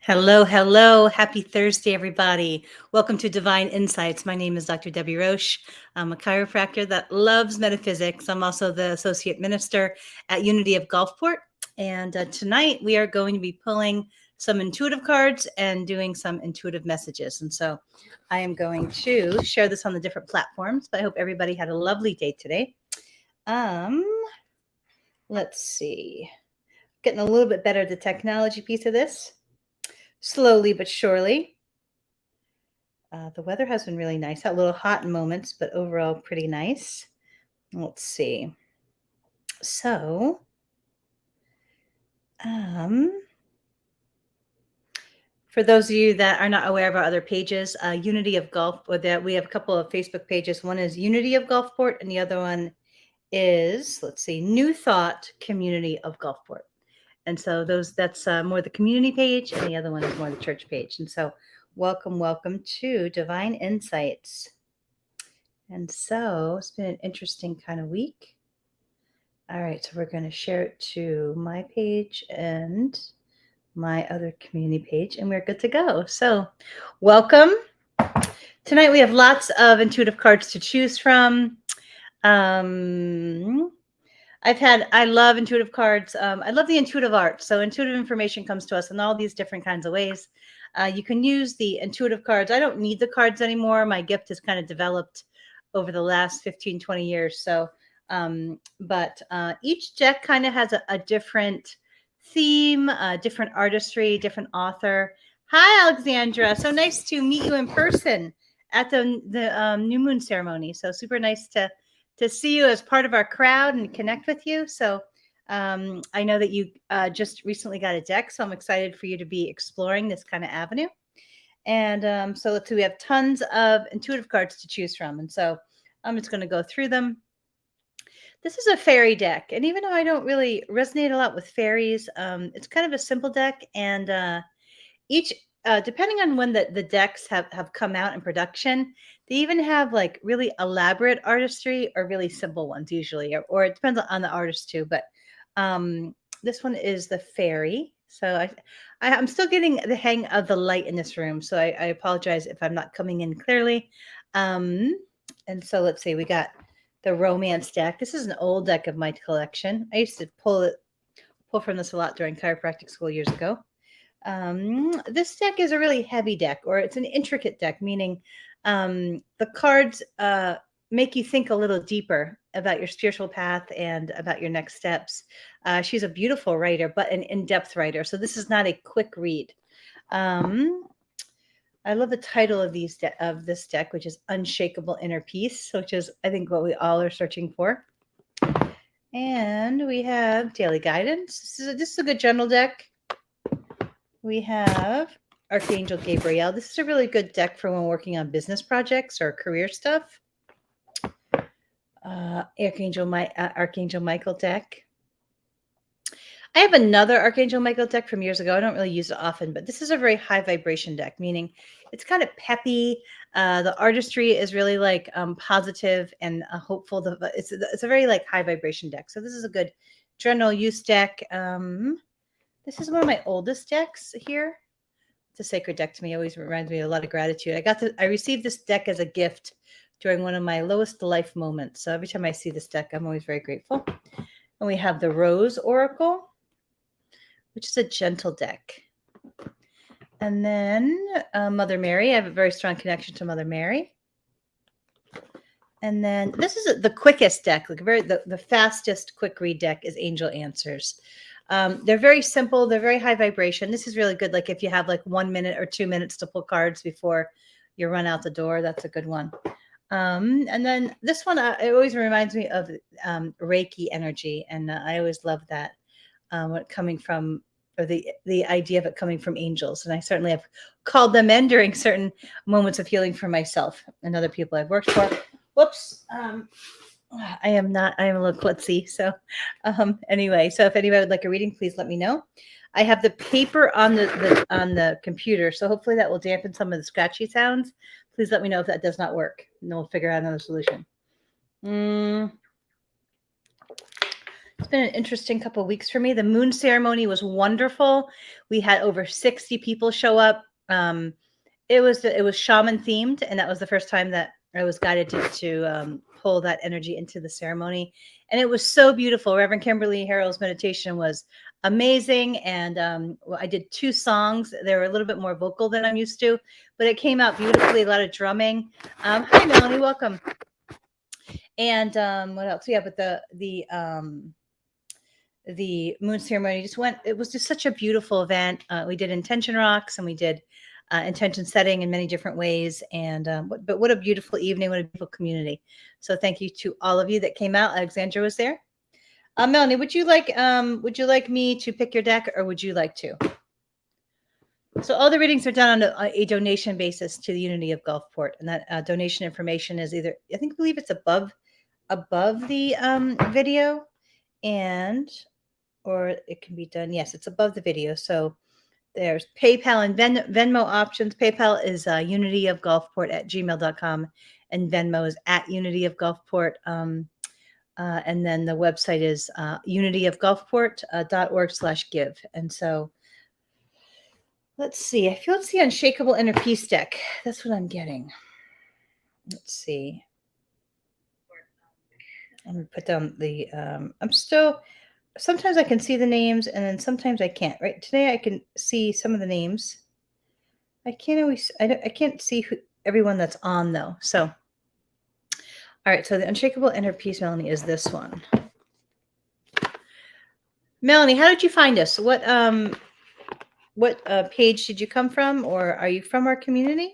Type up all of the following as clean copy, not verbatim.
Hello, hello. Happy Thursday, everybody. Welcome to Divine Insights. My name is Dr. Debbie Roche. I'm a chiropractor that loves metaphysics. I'm also the associate minister at Unity of Gulfport. And tonight we are going to be pulling some intuitive cards and doing some intuitive messages. And so I am going to share this on the different platforms, but I hope everybody had a lovely day today. Let's see. Getting a little bit better at the technology piece of this. Slowly but surely. The weather has been really nice. Had a little hot in moments, but overall pretty nice. Let's see. So, for those of you that are not aware of our other pages, Unity of Gulf, or that we have a couple of Facebook pages. One is Unity of Gulfport, and the other one is, let's see, New Thought Community of Gulfport. And so that's more the community page, and the other one is more the church page. And so welcome to Divine Insights. And so it's been an interesting kind of week. All right, so we're going to share it to my page and my other community page, and we're good to go. So welcome. Tonight we have lots of intuitive cards to choose from. I love intuitive cards. I love the intuitive art. So intuitive information comes to us in all these different kinds of ways. You can use the intuitive cards. I don't need the cards anymore. My gift has kind of developed over the last 15, 20 years. So, but each deck kind of has a different theme, different artistry, different author. Hi, Alexandra. So nice to meet you in person at the new moon ceremony. So super nice to see you as part of our crowd and connect with you. So I know that you just recently got a deck, so I'm excited for you to be exploring this kind of avenue. And so let's see, we have tons of intuitive cards to choose from. And so I'm just going to go through them. This is a fairy deck. And even though I don't really resonate a lot with fairies, it's kind of a simple deck. And each depending on when the decks have come out in production, they even have like really elaborate artistry or really simple ones usually, or it depends on the artist too. But this one is the fairy. So I'm still getting the hang of the light in this room. So I apologize if I'm not coming in clearly. And so let's see, we got the romance deck. This is an old deck of my collection. I used to pull from this a lot during chiropractic school years ago. This deck is a really heavy deck, or it's an intricate deck, meaning the cards make you think a little deeper about your spiritual path and about your next steps. She's a beautiful writer, but an in-depth writer. So this is not a quick read. I love the title of this deck, which is Unshakable Inner Peace, which is, I think, what we all are searching for. And we have Daily Guidance. This is a good general deck. We have Archangel Gabriel. This is a really good deck for when working on business projects or career stuff. Archangel Michael deck. I have another Archangel Michael deck from years ago. I don't really use it often, but this is a very high vibration deck, meaning it's kind of peppy. The artistry is really like positive and hopeful. It's a very like high vibration deck. So this is a good general use deck. This is one of my oldest decks here. It's a sacred deck to me. It always reminds me of a lot of gratitude. I received this deck as a gift during one of my lowest life moments. So every time I see this deck, I'm always very grateful. And we have the Rose Oracle, which is a gentle deck. And then Mother Mary. I have a very strong connection to Mother Mary. And then this is the quickest deck, like the fastest quick read deck is Angel Answers. They're very simple. They're very high vibration. This is really good. Like if you have like 1 minute or 2 minutes to pull cards before you run out the door, that's a good one. And then this one, it always reminds me of Reiki energy. And I always love that coming from, or the idea of it coming from angels. And I certainly have called them in during certain moments of healing for myself and other people I've worked for. Whoops. I am a little klutzy. So anyway, so if anybody would like a reading, please let me know. I have the paper on the computer, so hopefully that will dampen some of the scratchy sounds. Please let me know if that does not work, and then we'll figure out another solution. It's been an interesting couple of weeks for me. The moon ceremony was wonderful. We had over 60 people show up. It was shaman themed, and that was the first time that I was guided to pull that energy into the ceremony, and it was so beautiful. Reverend Kimberly Harrell's meditation was amazing, and I did 2 songs. They were a little bit more vocal than I'm used to, but it came out beautifully. A lot of drumming. Hi, Melanie, welcome. And what else? Yeah, but the moon ceremony just went, it was just such a beautiful event. We did intention rocks, and we did intention setting in many different ways, and but what a beautiful evening, what a beautiful community. So thank you to all of you that came out. Alexandra was there. Melanie, would you like me to pick your deck, or would you like to? So all the readings are done on a donation basis to the Unity of Gulfport, and that donation information is either, I believe it's above the video, and or it can be done. Yes, it's above the video. So there's PayPal and Venmo options. PayPal is unityofgulfport@gmail.com, and Venmo is @unityofgulfport. And then the website is unityofgulfport.org/give. And so let's see. I feel it's the Unshakable Inner Peace deck. That's what I'm getting. Let's see. I'm gonna put down the. I'm still. Sometimes I can see the names, and then sometimes I can't. Right today, I can see some of the names. I can't always. I can't see everyone that's on though. So, all right. So the Unshakable Inner Peace, Melanie, is this one. Melanie, how did you find us? What page did you come from, or are you from our community?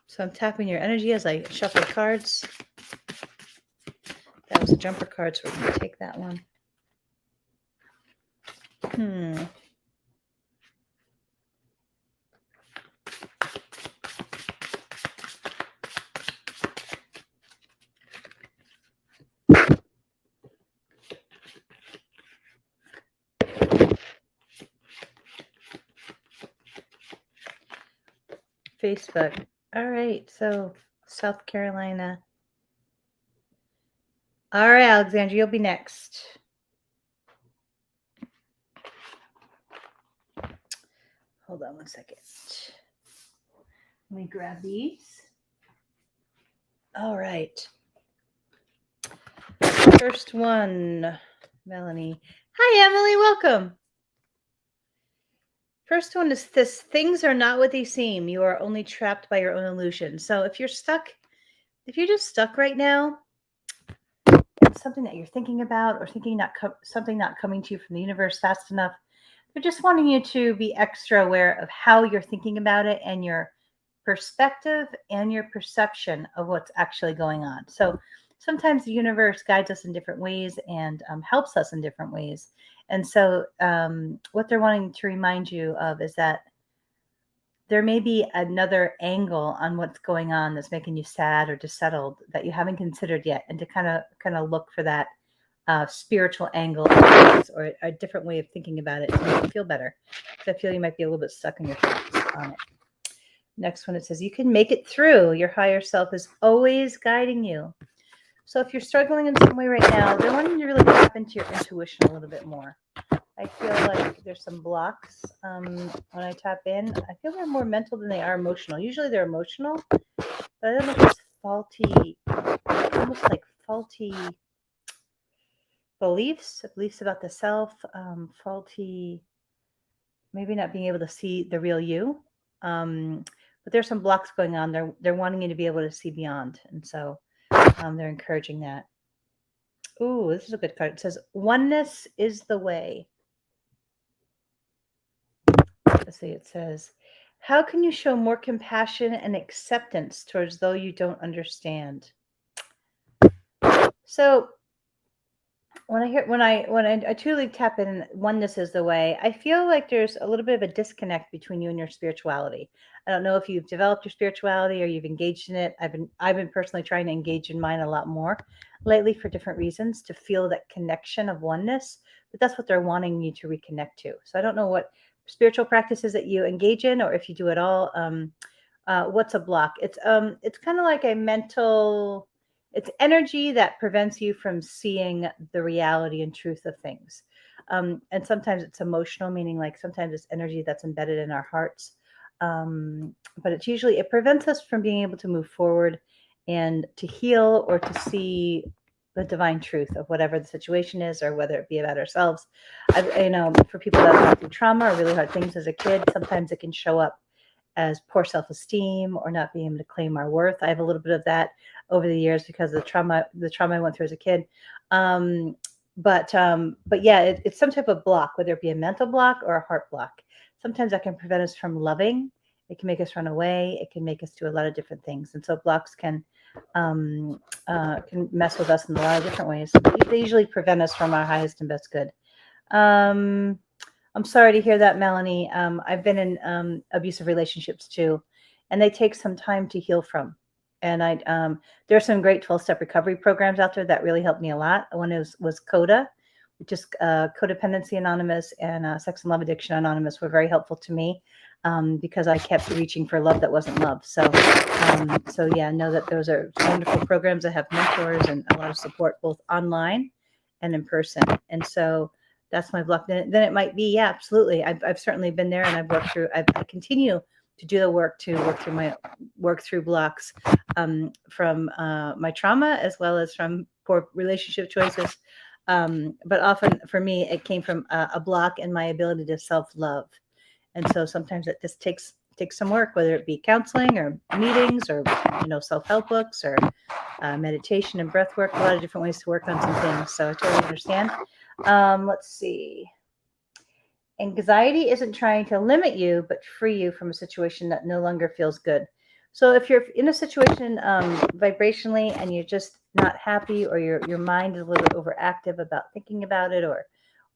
So I'm tapping your energy as I shuffle cards. That was a jumper card, so we're going to take that one. Facebook. All right. So South Carolina. All right, Alexandra, you'll be next. Hold on one second. Let me grab these. All right. First one, Melanie. Hi, Emily. Welcome. First one is this: things are not what they seem. You are only trapped by your own illusion. So if you're just stuck right now, something that you're thinking about, or something not coming to you from the universe fast enough, they're just wanting you to be extra aware of how you're thinking about it, and your perspective and your perception of what's actually going on. So sometimes the universe guides us in different ways, and helps us in different ways. And so what they're wanting to remind you of is that there may be another angle on what's going on that's making you sad or dissettled that you haven't considered yet, and to kind of look for that spiritual angle, or a different way of thinking about it to make you feel better. Because I feel you might be a little bit stuck in your thoughts on it. Next one, it says, you can make it through. Your higher self is always guiding you. So if you're struggling in some way right now, they're wanting you to really tap into your intuition a little bit more. I feel like there's some blocks when I tap in. I feel they're more mental than they are emotional. Usually they're emotional, but I don't know if it's faulty, almost like faulty beliefs about the self, faulty, maybe not being able to see the real you. But there's some blocks going on. They're wanting you to be able to see beyond, and so they're encouraging that. Ooh, this is a good card. It says, oneness is the way. Let's see, it says, how can you show more compassion and acceptance towards those you don't understand? So when I truly tap in, oneness is the way, I feel like there's a little bit of a disconnect between you and your spirituality. I don't know if you've developed your spirituality or you've engaged in it. I've been personally trying to engage in mine a lot more lately for different reasons, to feel that connection of oneness. But that's what they're wanting you to reconnect to. So I don't know what spiritual practices that you engage in, or if you do it all. What's a block? It's kind of like a mental. it's energy that prevents you from seeing the reality and truth of things. And sometimes it's emotional, meaning like sometimes it's energy that's embedded in our hearts. But it's usually, it prevents us from being able to move forward and to heal or to see the divine truth of whatever the situation is, or whether it be about ourselves. For people that have gone through trauma or really hard things as a kid, sometimes it can show up as poor self-esteem or not being able to claim our worth. I have a little bit of that over the years because of the trauma I went through as a kid. But yeah, it's some type of block, whether it be a mental block or a heart block. Sometimes that can prevent us from loving. It can make us run away. It can make us do a lot of different things. And so blocks can mess with us in a lot of different ways. They usually prevent us from our highest and best good. I'm sorry to hear that, Melanie. I've been in abusive relationships too, and they take some time to heal from. And there are some great 12-step recovery programs out there that really helped me a lot. One was CODA, which is Codependency Anonymous, and Sex and Love Addiction Anonymous were very helpful to me because I kept reaching for love that wasn't love. So yeah, know that those are wonderful programs that have mentors and a lot of support both online and in person. And so that's my block. Then it might be, yeah, absolutely. I've certainly been there, and I've worked through. I continue to do the work to work through blocks from my trauma as well as from poor relationship choices. But often for me, it came from a block in my ability to self-love, and so sometimes it just takes some work, whether it be counseling or meetings or self-help books or meditation and breath work. A lot of different ways to work on some things. So I totally understand. Let's see. Anxiety isn't trying to limit you, but free you from a situation that no longer feels good. So if you're in a situation vibrationally and you're just not happy, or your mind is a little bit overactive about thinking about it or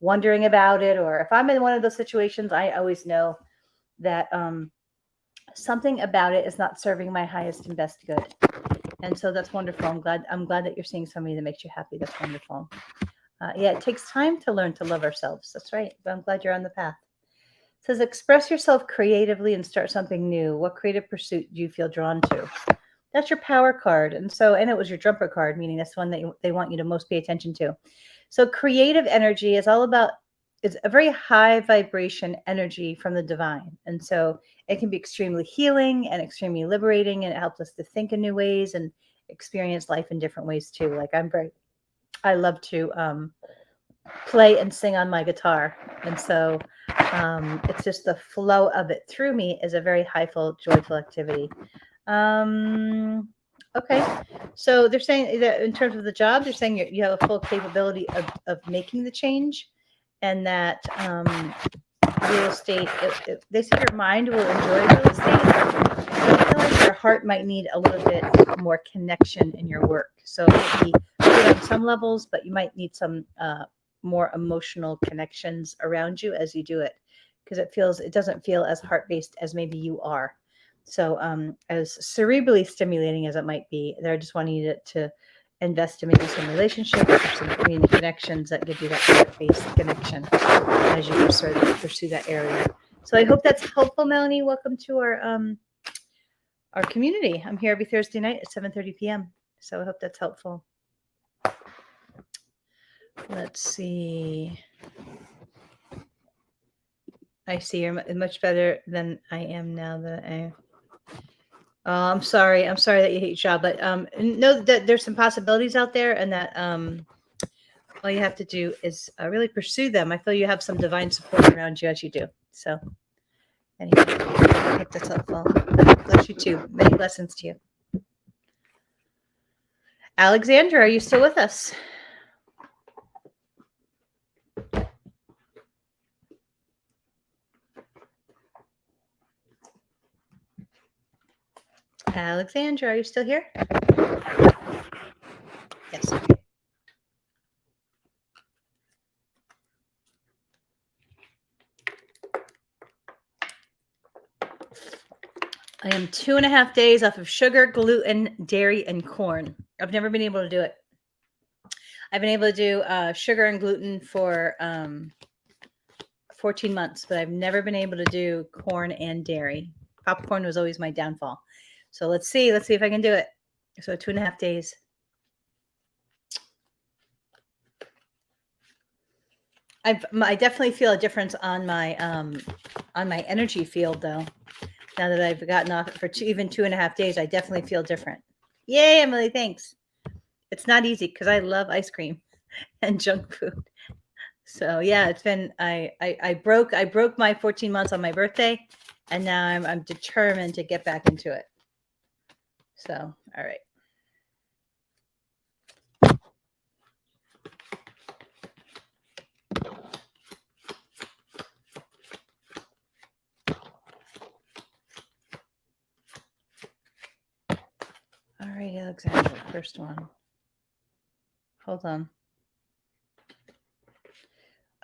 wondering about it, or if I'm in one of those situations, I always know that something about it is not serving my highest and best good. And so that's wonderful. I'm glad that you're seeing somebody that makes you happy. That's wonderful. Yeah, it takes time to learn to love ourselves. That's right. But I'm glad you're on the path. It says, express yourself creatively and start something new. What creative pursuit do you feel drawn to? That's your power card. And it was your jumper card, meaning that's one that they want you to most pay attention to. So creative energy is all about, it's a very high vibration energy from the divine. And so it can be extremely healing and extremely liberating, and it helps us to think in new ways and experience life in different ways too. Like I love to play and sing on my guitar. And so it's just the flow of it through me is a very highful, joyful activity. Okay. So they're saying that in terms of the job, they're saying you have a full capability of making the change, and that real estate, they said your mind will enjoy real estate. I feel like your heart might need a little bit more connection in your work. So it might be good on some levels, but you might need some more emotional connections around you as you do it, because it doesn't feel as heart-based as maybe you are. So as cerebrally stimulating as it might be, they're just wanting you to invest in maybe some relationships or some community connections that give you that heart-based connection as you pursue that area. So I hope that's helpful, Melanie. Welcome to our community. I'm here every Thursday night at 7:30 p.m. So I hope that's helpful. Let's see. I see you're much better than I am now that I'm sorry. I'm sorry that you hate your job, but know that there's some possibilities out there, and that all you have to do is really pursue them. I feel you have some divine support around you as you do. So anyway, I hope that's helpful. Bless you too. Many blessings to you. Alexandra, are you still with us? Alexandra, are you still here? Yes. I am 2.5 days off of sugar, gluten, dairy, and corn. I've never been able to do it. I've been able to do sugar and gluten for 14 months, but I've never been able to do corn and dairy. Popcorn was always my downfall. So let's see if I can do it. So 2.5 days. I definitely feel a difference on my energy field though. Now that I've gotten off it for even 2.5 days, I definitely feel different. Yay, Emily, thanks. It's not easy because I love ice cream and junk food. So yeah, it's been I broke my 14 months on my birthday, and now I'm determined to get back into it. So all right. All right, Alexandra, first one. Hold on.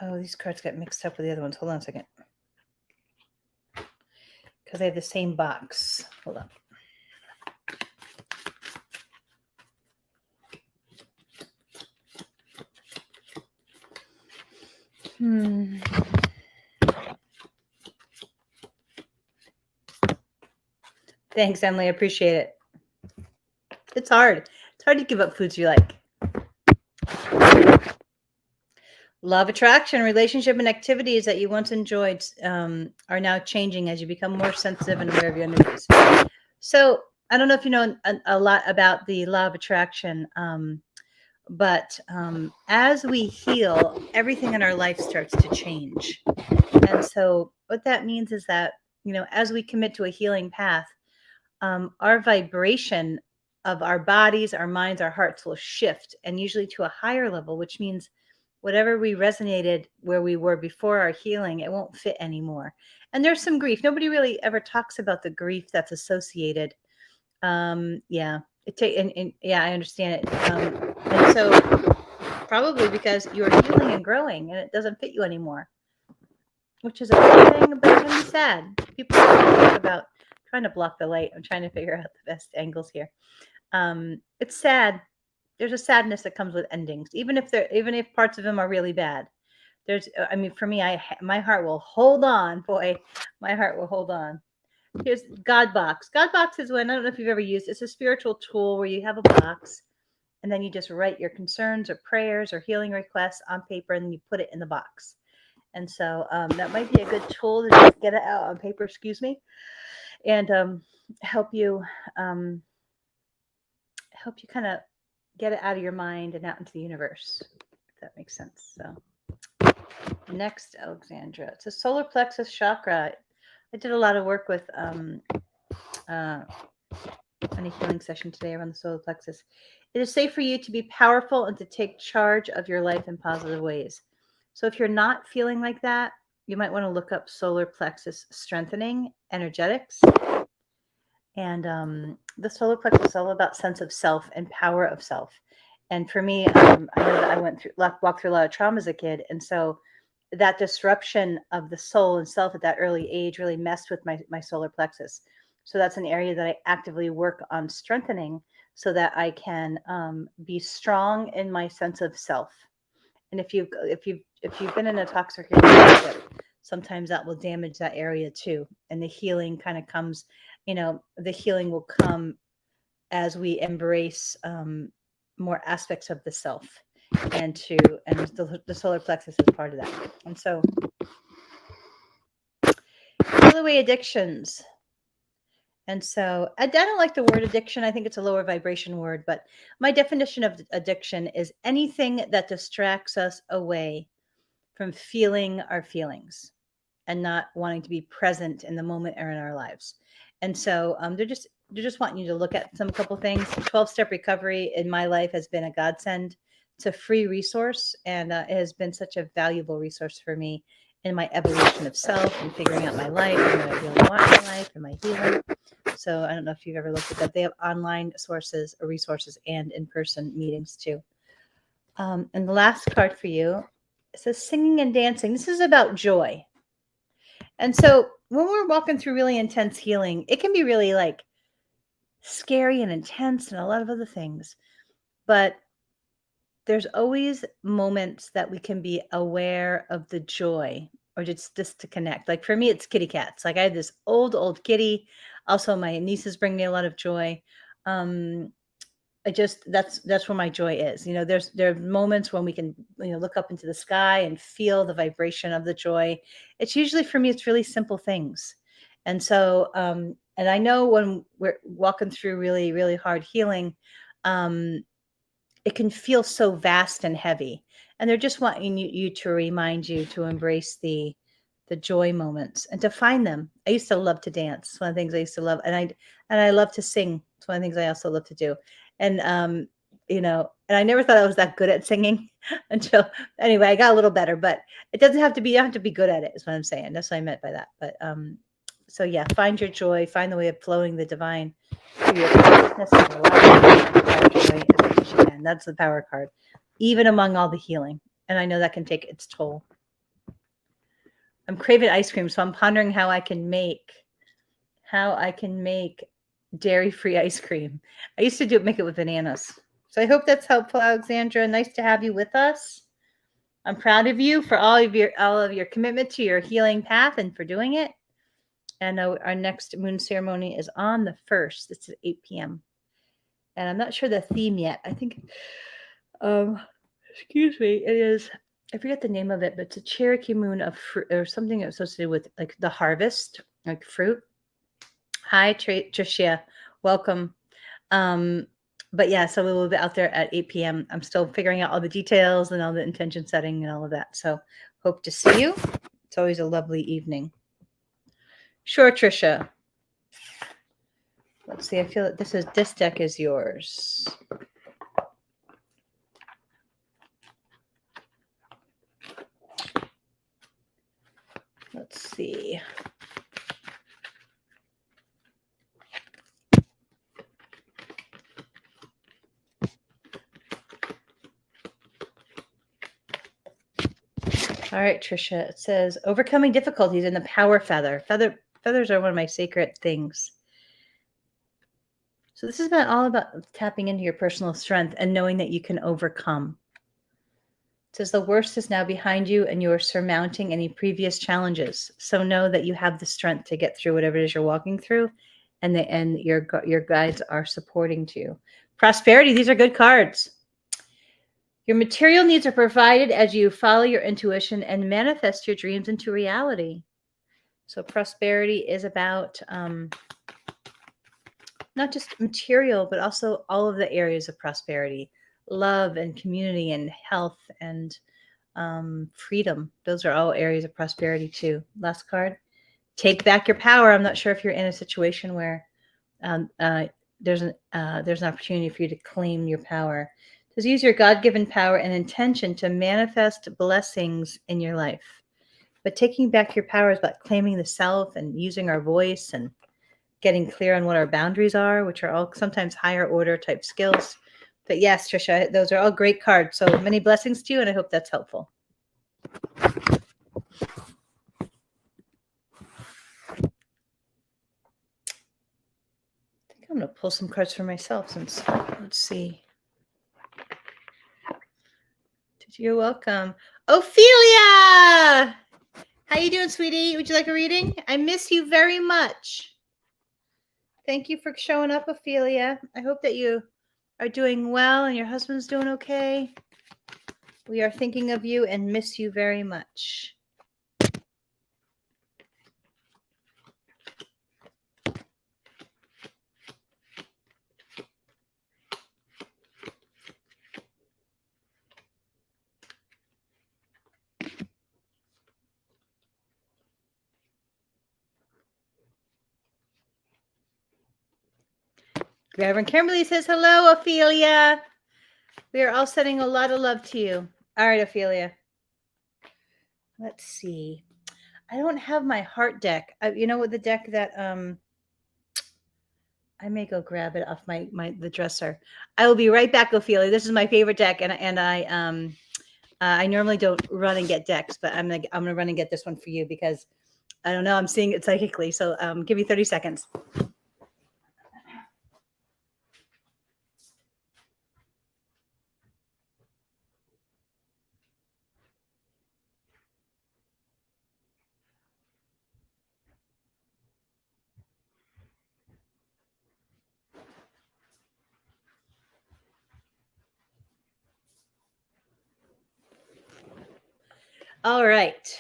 Oh, these cards got mixed up with the other ones. Hold on a second. Because they have the same box. Hold on. Thanks, Emily. I appreciate it. It's hard. It's hard to give up foods you like. Love, attraction, relationship, and activities that you once enjoyed are now changing as you become more sensitive and aware of your energies. So I don't know if you know a lot about the law of attraction, but as we heal, everything in our life starts to change. And so what that means is that, as we commit to a healing path, our vibration of our bodies, our minds, our hearts will shift, and usually to a higher level, which means whatever we resonated where we were before our healing, it won't fit anymore. And there's some grief. Nobody really ever talks about the grief that's associated. Yeah, yeah, I understand it. And so probably because you're healing and growing, and it doesn't fit you anymore, which is a good thing, but it can be sad. People talk about trying to block the light. I'm trying to figure out the best angles here. It's sad. There's a sadness that comes with endings, even if parts of them are really bad. I mean, for me, my heart will hold on, boy. My heart will hold on. Here's God Box. God Box is when, I don't know if you've ever used, it's a spiritual tool where you have a box and then you just write your concerns or prayers or healing requests on paper and then you put it in the box. And so that might be a good tool to just get it out on paper, excuse me, and help you kind of get it out of your mind and out into the universe, if that makes sense. So next, Alexandra, it's a solar plexus chakra. I did a lot of work with on a healing session today around the solar plexus. It is safe for you to be powerful and to take charge of your life in positive ways. So if you're not feeling like that, you might want to look up solar plexus strengthening energetics. And the solar plexus is all about sense of self and power of self. And for me, I know that I walked through a lot of trauma as a kid, and so that disruption of the soul and self at that early age really messed with my solar plexus. So that's an area that I actively work on strengthening so that I can be strong in my sense of self. And if you've been in a toxic relationship, sometimes that will damage that area too. And the healing kind of comes, the healing will come as we embrace more aspects of the self, and the solar plexus is part of that. And so heal away addictions. And so I don't like the word addiction. I think it's a lower vibration word, but my definition of addiction is anything that distracts us away from feeling our feelings and not wanting to be present in the moment or in our lives. And so they're just wanting you to look at a couple things. 12-step recovery in my life has been a godsend. It's a free resource, and it has been such a valuable resource for me in my evolution of self and figuring out my life and what I really want in my life and my healing. So I don't know if you've ever looked at that. They have online sources or resources and in-person meetings too. And the last card for you, it says singing and dancing. This is about joy. And so when we're walking through really intense healing, it can be really like scary and intense and a lot of other things. But there's always moments that we can be aware of the joy or just to connect. Like for me, it's kitty cats. Like I had this old kitty. Also, my nieces bring me a lot of joy. that's where my joy is. There are moments when we can, look up into the sky and feel the vibration of the joy. It's usually, for me, it's really simple things. And so, and I know when we're walking through really, really hard healing, um, it can feel so vast and heavy. And they're just wanting you to remind you to embrace the joy moments and to find them. I used to love to dance. It's one of the things I used to love. And I love to sing. It's one of the things I also love to do. And and I never thought I was that good at singing until, anyway, I got a little better, but it doesn't have to be, you don't have to be good at it, is what I'm saying. That's what I meant by that. But so yeah, find your joy, find the way of flowing the divine through your consciousness and your life. Joy as much as you can. That's the power card, even among all the healing. And I know that can take its toll. I'm craving ice cream, so I'm pondering how I can make dairy-free ice cream. I used to make it with bananas. So I hope that's helpful, Alexandra. Nice to have you with us. I'm proud of you for all of your commitment to your healing path and for doing it. And our next moon ceremony is on the 1st. It's at 8 p.m. And I'm not sure the theme yet. I think, excuse me, it is, I forget the name of it, but it's a Cherokee moon of fruit or something associated with like the harvest, like fruit. Hi, Tricia. Welcome. But yeah, so we will be out there at 8 p.m. I'm still figuring out all the details and all the intention setting and all of that. So hope to see you. It's always a lovely evening. Sure, Tricia. Let's see. I feel that this deck is yours. Let's see. All right, Tricia. It says overcoming difficulties in the power feather. Feathers are one of my sacred things. So this is all about tapping into your personal strength and knowing that you can overcome. It says the worst is now behind you and you are surmounting any previous challenges. So know that you have the strength to get through whatever it is you're walking through, and your guides are supporting you. Prosperity, these are good cards. Your material needs are provided as you follow your intuition and manifest your dreams into reality. So prosperity is about not just material, but also all of the areas of prosperity, love and community and health and freedom. Those are all areas of prosperity too. Last card, take back your power. I'm not sure if you're in a situation where there's an opportunity for you to claim your power. Just use your God-given power and intention to manifest blessings in your life. But taking back your power is about claiming the self and using our voice and getting clear on what our boundaries are, which are all sometimes higher order type skills. But yes, Trisha, those are all great cards. So many blessings to you, and I hope that's helpful. I'm going to pull some cards for myself since, let's see. You're welcome. Ophelia! How you doing, sweetie? Would you like a reading? I miss you very much. Thank you for showing up, Ophelia. I hope that you are doing well and your husband's doing okay. We are thinking of you and miss you very much. Reverend Kimberly says, hello, Ophelia. We are all sending a lot of love to you. All right, Ophelia. Let's see. I don't have my heart deck. You know what, the deck that I may go grab it off the dresser. I will be right back, Ophelia. This is my favorite deck, and I normally don't run and get decks, but I'm gonna run and get this one for you because I don't know. I'm seeing it psychically. So give me 30 seconds. All right.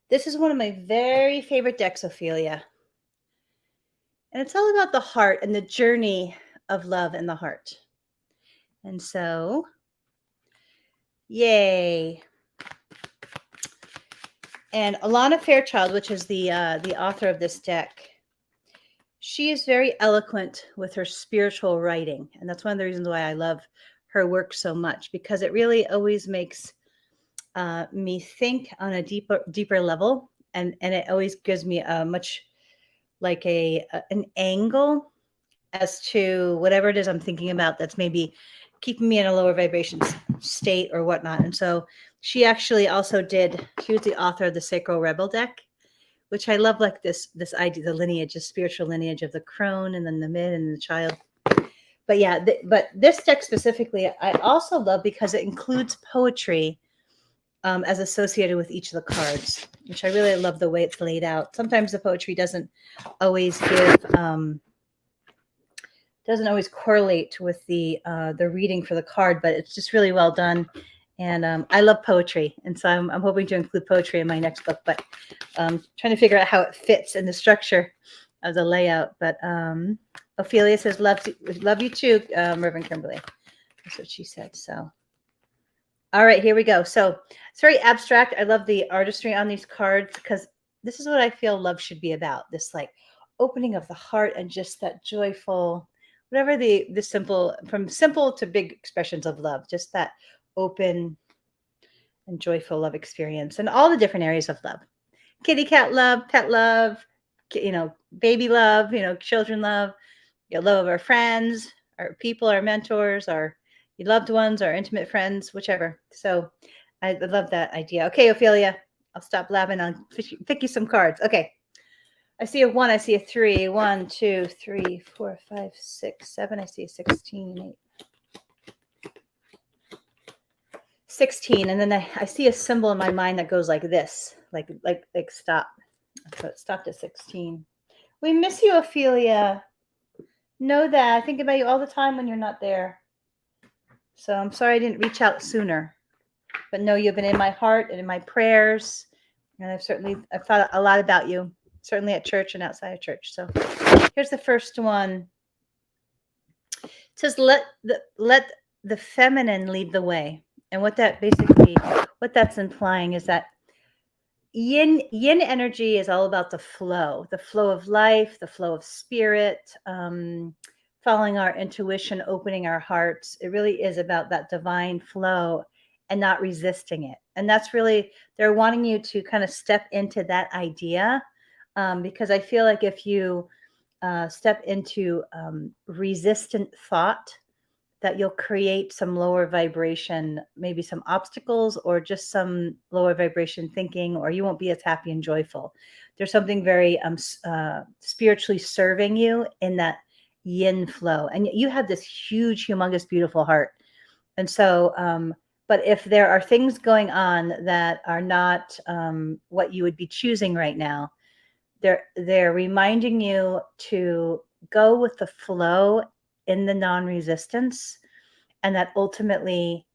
This is one of my very favorite decks, Ophelia. And it's all about the heart and the journey of love in the heart. And so, yay. And Alana Fairchild, which is the author of this deck, she is very eloquent with her spiritual writing. And that's one of the reasons why I love her work so much, because it really always makes me think on a deeper level. And it always gives me a much like an angle as to whatever it is I'm thinking about that's maybe keeping me in a lower vibration state or whatnot. And so she actually also she was the author of the Sacral Rebel deck, which I love, like this idea, the lineage, the spiritual lineage of the crone and then the mid and the child. But yeah, but this deck specifically, I also love because it includes poetry as associated with each of the cards, which I really love the way it's laid out. Sometimes the poetry doesn't always correlate with the reading for the card, but it's just really well done. And I love poetry, and so I'm hoping to include poetry in my next book, but trying to figure out how it fits in the structure of the layout. But Ophelia says, love you too, Reverend Kimberly. That's what she said. So, all right, here we go. So it's very abstract. I love the artistry on these cards because this is what I feel love should be about. This like opening of the heart and just that joyful, whatever the simple, from simple to big expressions of love, just that open and joyful love experience and all the different areas of love. Kitty cat love, pet love, baby love, children love, love of our friends, our people, our mentors, our loved ones, our intimate friends, whichever. So I love that idea. Okay, Ophelia, I'll stop blabbing. I'll pick you some cards. Okay. I see a 1. I see a 3. 1, 2, 3, 4, 5, 6, 7. I see a 16, 8. 16. And then I see a symbol in my mind that goes like this, like stop. So it stopped at 16. We miss you, Ophelia. Know that. I think about you all the time when you're not there. So I'm sorry I didn't reach out sooner. But no, you've been in my heart and in my prayers. And I've thought a lot about you, certainly at church and outside of church. So here's the first one. It says, let the feminine lead the way. And what that's implying is that yin energy is all about the flow of life, the flow of spirit, following our intuition, opening our hearts. It really is about that divine flow and not resisting it. And that's really, they're wanting you to kind of step into that idea, because I feel like if you step into resistant thought, that you'll create some lower vibration, maybe some obstacles or just some lower vibration thinking, or you won't be as happy and joyful. There's something very spiritually serving you in that yin flow. And you have this huge, humongous, beautiful heart. And so, but if there are things going on that are not what you would be choosing right now, they're reminding you to go with the flow in the non-resistance, and that ultimately,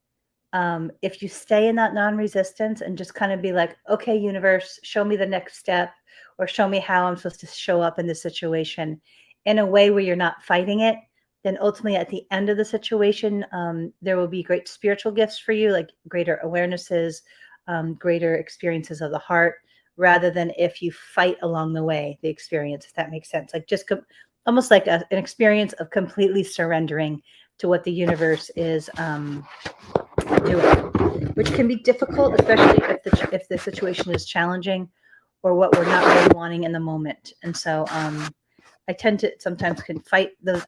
if you stay in that non-resistance and just kind of be like, okay, universe, show me the next step, or show me how I'm supposed to show up in this situation in a way where you're not fighting it, then ultimately at the end of the situation, there will be great spiritual gifts for you, like greater awarenesses, greater experiences of the heart, rather than if you fight along the way, the experience, if that makes sense. Like just almost like an experience of completely surrendering to what the universe is doing, which can be difficult, especially if the situation is challenging or what we're not really wanting in the moment. And so I tend to sometimes can fight those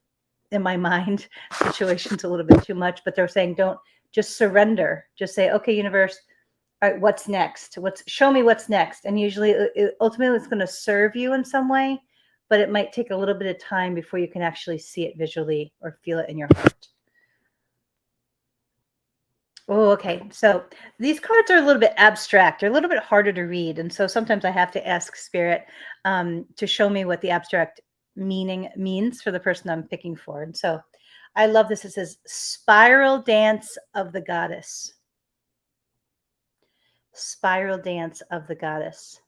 in my mind situations a little bit too much, but they're saying don't, just surrender. Just say, okay, universe, all right, what's next? Show me what's next. And usually ultimately it's going to serve you in some way, but it might take a little bit of time before you can actually see it visually or feel it in your heart. Oh, okay. So these cards are a little bit abstract. They're a little bit harder to read. And so sometimes I have to ask Spirit to show me what the abstract meaning means for the person I'm picking for. And so I love this. It says, Spiral Dance of the Goddess. spiral dance of the goddess.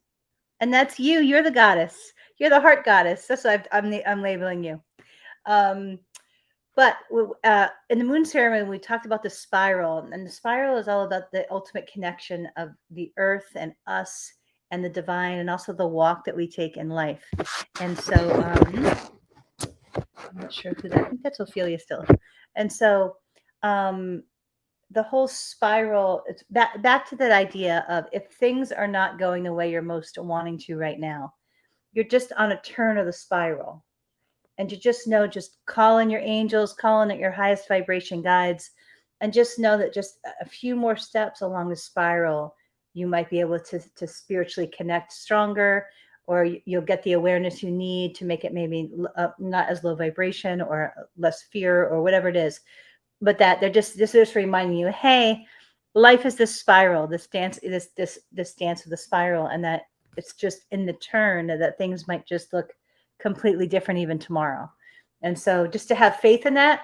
And that's you. You're the goddess. You're the heart goddess. That's what I'm labeling you. Um, but in the moon ceremony, we talked about the spiral, and the spiral is all about the ultimate connection of the earth and us and the divine, and also the walk that we take in life. And so, I'm not sure who that. I think that's Ophelia still. And so, um, the whole spiral. It's back to that idea of if things are not going the way you're most wanting to right now, you're just on a turn of the spiral. And to just know, just call in your angels, call in at your highest vibration guides, and just know that just a few more steps along the spiral, you might be able to spiritually connect stronger, or you'll get the awareness you need to make it maybe not as low vibration or less fear or whatever it is. But that they're just reminding you, hey, life is this spiral, this dance, this dance of the spiral, and that it's just in the turn that things might just look completely different even tomorrow. And so just to have faith in that,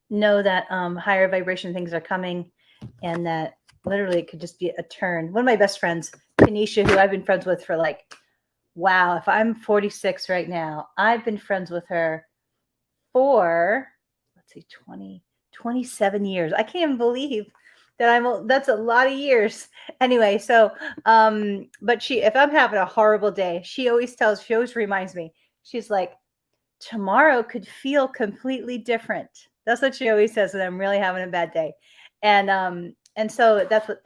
know that higher vibration things are coming, and that literally it could just be a turn. One of my best friends, Tanisha, who I've been friends with for like, wow, if I'm 46 right now, I've been friends with her for, let's see, 27 years. I can't even believe that that's a lot of years. Anyway, so, but if I'm having a horrible day, she always reminds me, she's like, tomorrow could feel completely different. That's what she always says when I'm really having a bad day. And so that's what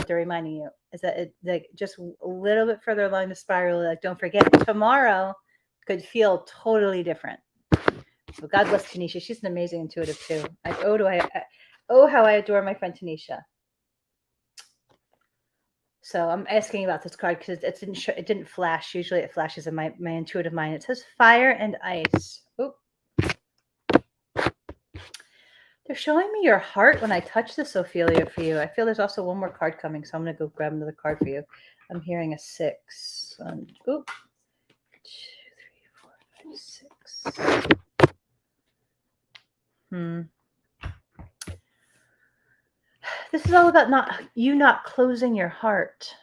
they're reminding you, is that it, like, just a little bit further along the spiral, like, don't forget, tomorrow could feel totally different. So God bless Tanisha. She's an amazing intuitive too. How I adore my friend Tanisha. So I'm asking about this card because it didn't flash. Usually it flashes in my intuitive mind. It says fire and ice. Oop. They're showing me your heart when I touch this, Ophelia, for you. I feel there's also one more card coming, so I'm going to go grab another card for you. I'm hearing a 6. Oop. 2, 3, 4, 5, 6. This is all about not closing your heart.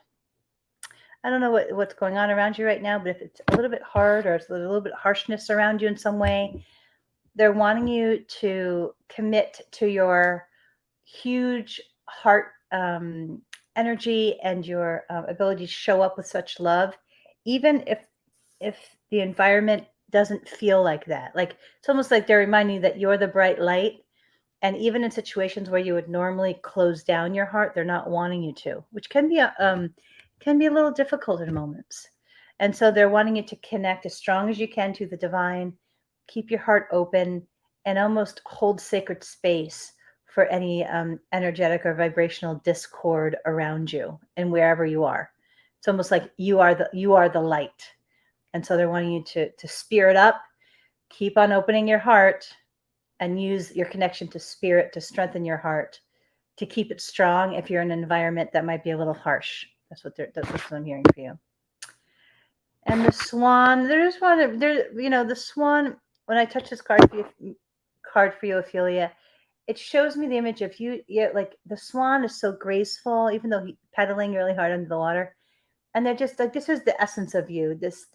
I don't know what's going on around you right now, but if it's a little bit hard or it's a little bit harshness around you in some way, they're wanting you to commit to your huge heart energy and your ability to show up with such love, even if the environment doesn't feel like that. Like, it's almost like they're reminding you that you're the bright light. And even in situations where you would normally close down your heart, they're not wanting you to, which can be a little difficult in moments. And so they're wanting you to connect as strong as you can to the divine, keep your heart open, and almost hold sacred space for any energetic or vibrational discord around you and wherever you are. It's almost like you are the light. And so they're wanting you to spirit up, keep on opening your heart, and use your connection to spirit to strengthen your heart, to keep it strong if you're in an environment that might be a little harsh. That's what I'm hearing for you. And the swan, the swan, when I touch this card for you, Ophelia, it shows me the image of you. Yeah, like the swan is so graceful, even though he's pedaling really hard under the water. And they're just like, this is the essence of you, this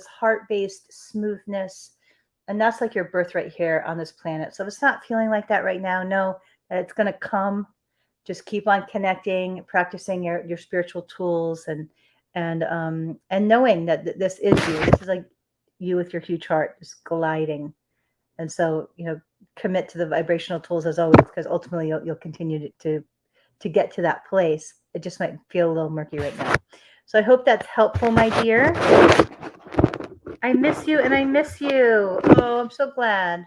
heart-based smoothness. And that's like your birthright here on this planet. So if it's not feeling like that right now, know that it's going to come. Just keep on connecting, practicing your spiritual tools, and knowing that this is you. This is like you with your huge heart, just gliding. And so, commit to the vibrational tools as always, because ultimately you'll continue to get to that place. It just might feel a little murky right now. So I hope that's helpful, my dear. I miss you and I miss you. Oh, I'm so glad.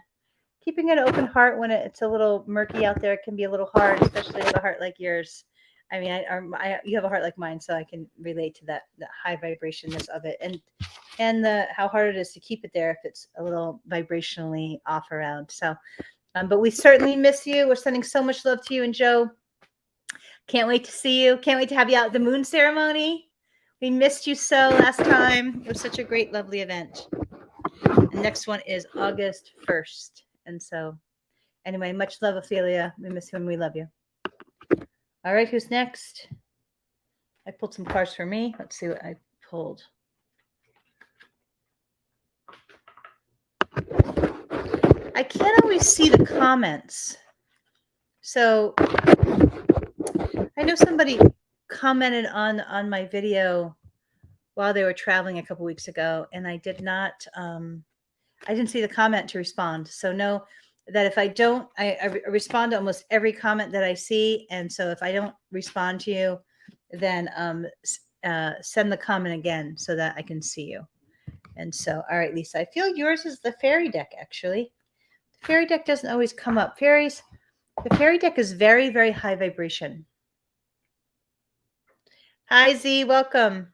Keeping an open heart when it's a little murky out there can be a little hard, especially with a heart like yours. I mean, you have a heart like mine, so I can relate to that high vibrationness of it, and how hard it is to keep it there if it's a little vibrationally off around. So, but we certainly miss you. We're sending so much love to you and Joe. Can't wait to see you. Can't wait to have you out at the moon ceremony. We missed you so last time. It was such a great, lovely event. The next one is August 1st. And so, anyway, much love, Ophelia. We miss you and we love you. All right, who's next? I pulled some cards for me. Let's see what I pulled. I can't always see the comments. So I know somebody commented on my video while they were traveling a couple weeks ago, and I did not I didn't see the comment to respond. So know that if I don't, I respond to almost every comment that I see. And so if I don't respond to you, then send the comment again so that I can see you. And so, all right, Lisa, I feel yours is the fairy deck, actually. The fairy deck doesn't always come up. Fairies, the fairy deck is very, very high vibration. Hi, Z, welcome.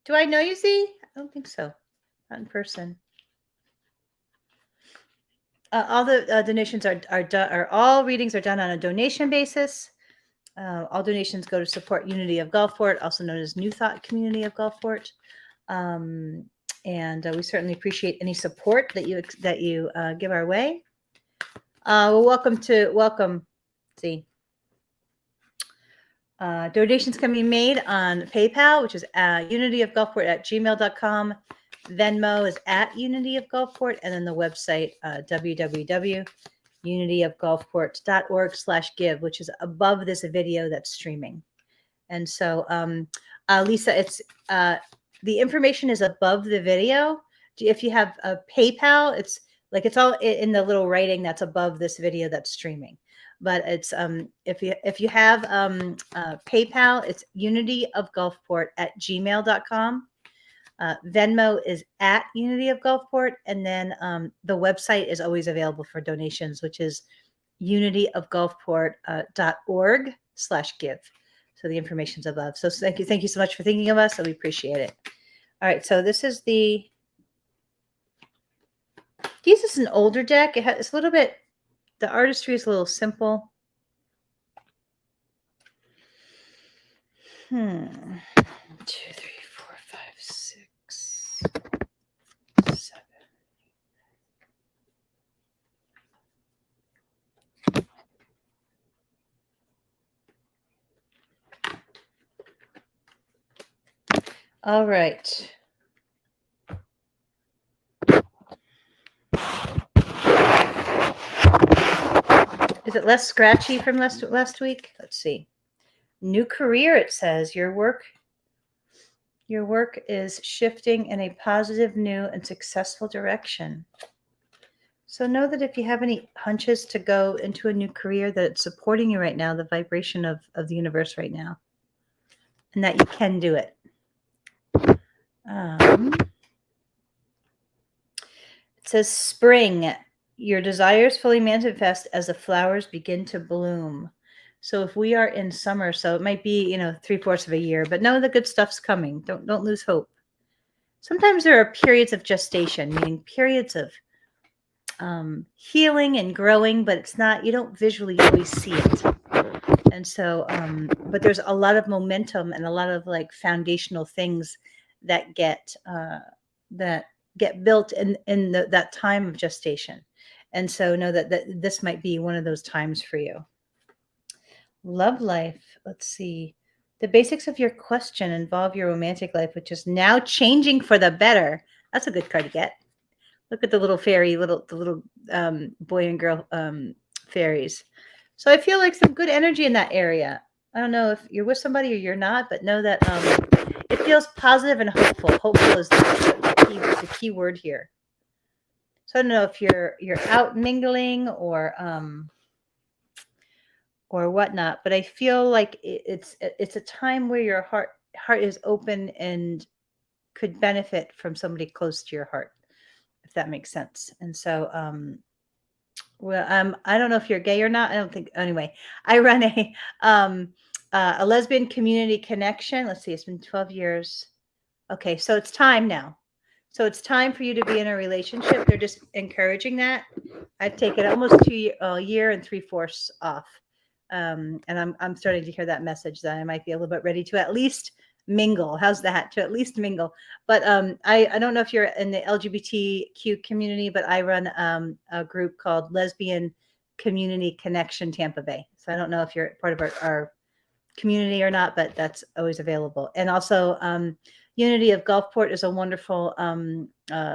Do I know you, Z? I don't think so. Not in person. All the donations are done, or all readings are done on a donation basis. All donations go to support Unity of Gulfport, also known as New Thought Community of Gulfport. And we certainly appreciate any support that you give our way. Well, welcome. See, donations can be made on PayPal, which is unityofgulfport@gmail.com. Venmo is @unityofgulfport, and then the website www.unityofgulfport.org/give, which is above this video that's streaming. And so, Lisa, it's the information is above the video. If you have a PayPal, it's all in the little writing that's above this video that's streaming. But it's if you have PayPal, it's unityofgulfport@gmail.com. Venmo is @unityofgulfport, and then the website is always available for donations, which is unityofgulfport.org/give. So the information's above. So thank you so much for thinking of us, and we appreciate it. All right, so this is this is an older deck. It's a little bit, the artistry is a little simple. 2, 3, 4, 5, 6, 7. All right. Is it less scratchy from last week? Let's see. New career, it says. Your work is shifting in a positive, new, and successful direction. So know that if you have any hunches to go into a new career, that it's supporting you right now, the vibration of the universe right now, and that you can do it. It says spring. Your desires fully manifest as the flowers begin to bloom. So if we are in summer, so it might be 3/4 of a year, but know the good stuff's coming. Don't lose hope. Sometimes there are periods of gestation, meaning periods of healing and growing, but it's not, you don't visually always see it. And so, but there's a lot of momentum and a lot of like foundational things that get built in that time of gestation. And so know that this might be one of those times for you. Love life. Let's see. The basics of your question involve your romantic life, which is now changing for the better. That's a good card to get. Look at the little fairy, the little boy and girl fairies. So I feel like some good energy in that area. I don't know if you're with somebody or you're not, but know that it feels positive and hopeful. Hopeful is the key word here. So I don't know if you're out mingling or whatnot, but I feel like it's a time where your heart is open and could benefit from somebody close to your heart, if that makes sense. And so, I don't know if you're gay or not. I don't think. Anyway, I run a lesbian community connection. Let's see, it's been 12 years. Okay, so it's time now. So it's time for you to be in a relationship. They're just encouraging that. I've taken almost a year and 3/4 off. And I'm starting to hear that message that I might be a little bit ready to at least mingle. How's that? To at least mingle. But I don't know if you're in the LGBTQ community, but I run a group called Lesbian Community Connection Tampa Bay. So I don't know if you're part of our community or not, but that's always available. And also, Unity of Gulfport is a wonderful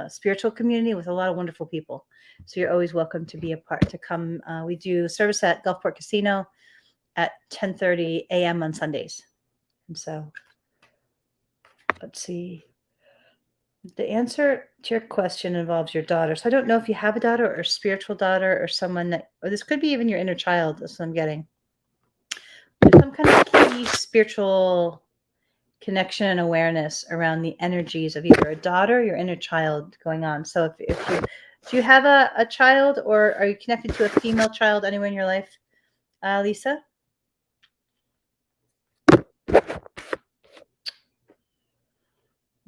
spiritual community with a lot of wonderful people. So you're always welcome to be a part, to come. We do service at Gulfport Casino at 10:30 a.m. on Sundays. And so let's see. The answer to your question involves your daughter. So I don't know if you have a daughter or a spiritual daughter or someone that, or this could be even your inner child. That's what I'm getting. There's some kind of key spiritual connection and awareness around the energies of either a daughter or your inner child going on. So if you, do you have a child, or are you connected to a female child anywhere in your life, Lisa?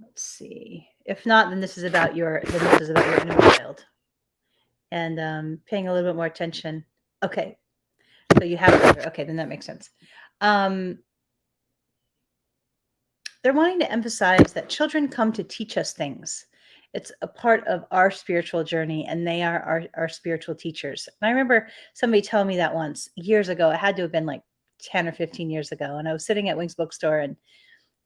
Let's see. If not, then this is about your inner child, and paying a little bit more attention. Okay, so you have it. Okay, then that makes sense. They're wanting to emphasize that children come to teach us things. It's a part of our spiritual journey, and they are our spiritual teachers. And I remember somebody telling me that once years ago. It had to have been like 10 or 15 years ago. And I was sitting at Wings Bookstore, and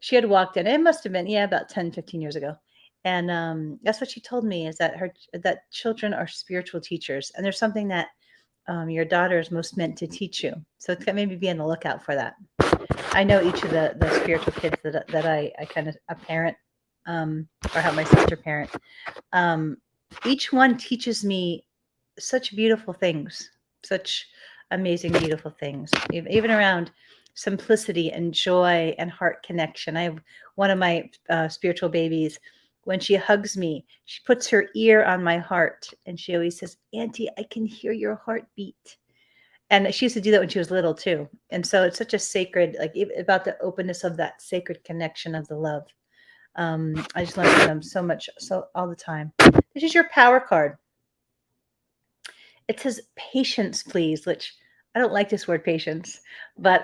she had walked in. It must have been, yeah, about 10, 15 years ago. And that's what she told me, is that children are spiritual teachers. And there's something that your daughter is most meant to teach you. So it's maybe be on the lookout for that. I know each of the spiritual kids that I kind of a parent, or have my sister parent. Each one teaches me such beautiful things, such amazing, beautiful things, even around simplicity and joy and heart connection. I have one of my spiritual babies. When she hugs me, she puts her ear on my heart, and she always says, "Auntie, I can hear your heartbeat." And she used to do that when she was little too. And so it's such a sacred, like, about the openness of that sacred connection of the love. I just learn from them so much, so all the time. This is your power card. It says patience, please, which I don't like this word patience, but